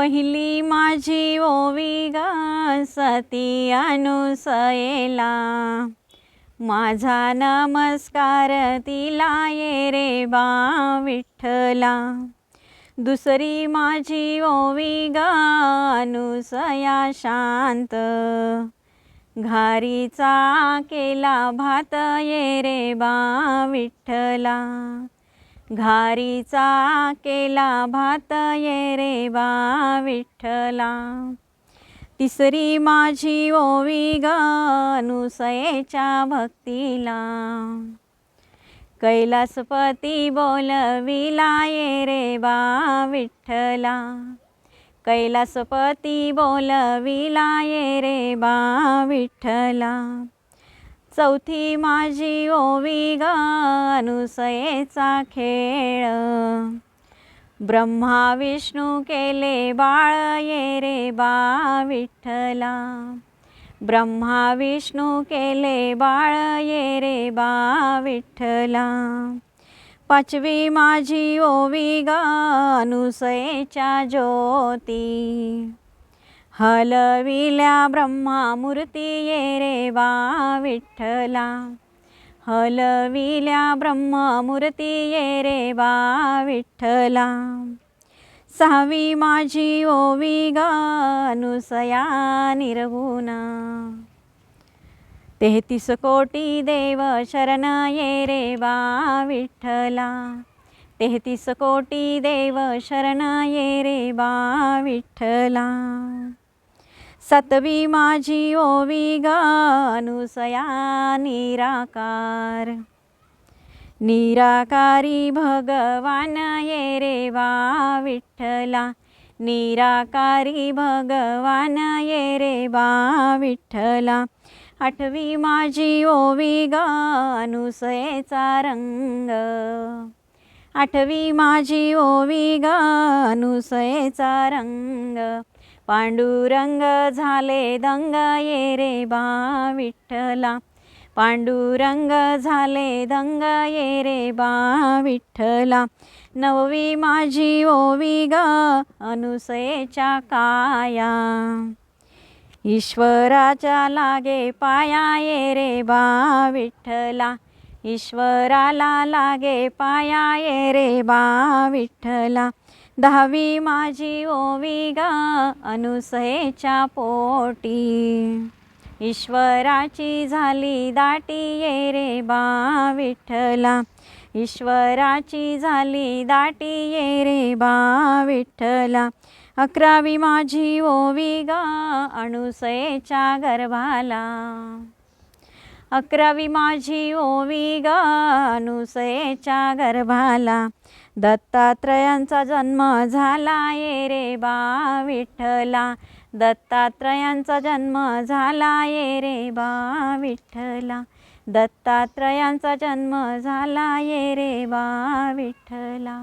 पहिली माझी ओवी ग सती अनुसयेला, माझा नमस्कार तिला ये रे बा विठ्ठला। दुसरी माझी ओवी ग अनुसया शांत, घारीचा केला भात ये रे बा विठ्ठला। घारीचा केला भात ये रे बा विठ्ठला। तिसरी माझी ओवी ग अनुसयेच्या भक्तीला, कैलासपती बोलविला ये रे बा विठ्ठला। कैलासपती बोलविला ये रे बा विठ्ठला। चौथी माझी ओवी ग अनुसयेचा खेळ, ब्रह्मा विष्णू केले बाळ ये रे बा विठ्ठला। ब्रह्मा विष्णू केले बाळ ये रे बा विठ्ठला। पाचवी माझी ओवी ग अनुसयेच्या ज्योती, हलविल्या ब्रह्मा मूर्ती ये रे बा विठ्ठला। हलविल्या ब्रह्मा मूर्ती ये रे बा विठ्ठला। सहावी माझी ओवी ग अनुसया निर्गुण, 33 कोटी देव शरण ये रे बा विठ्ठला। 33 कोटी देव शरण ये रे बा विठ्ठला। सातवी माझी ओवी ग अनुसया निराकार, निराकारी भगवान ये रे बा विठ्ठला। निराकारी भगवान ये रे बा विठ्ठला। आठवी माझी ओवी ग अनुसयेचा रंग, आठवी माझी ओवी ग अनुसयेचा रंग। पांडुरंग झाले दंग ये रे बा विठ्ठला। पांडुरंग झाले दंग ये रे बा विठ्ठला। नववी माझी ओवी ग अनुसयेच्या काया, ईश्वराच्या लागे पाया ये रे बा विठ्ठला। ईश्वराला लागे पाया ये रे बा विठ्ठला। दहावी माझी ओवी ग अनुसयेच्या पोटी, ईश्वराची झाली दाटी ये रे बा विठ्ठला। ईश्वराची झाली दाटी ये रे बा विठ्ठला। अकरावी माझी ओवी ग अनुसयेच्या गर्भाला, अकरावी माझी ओवी ग अनुसयेच्या गर्भाला। दत्तात्रयांचा जन्म झाला ये रे बा विठ्ठला। दत्तात्रयांचा जन्म झाला ये रे बा विठ्ठला। दत्तात्रयांचा जन्म झाला ये रे बा विठ्ठला।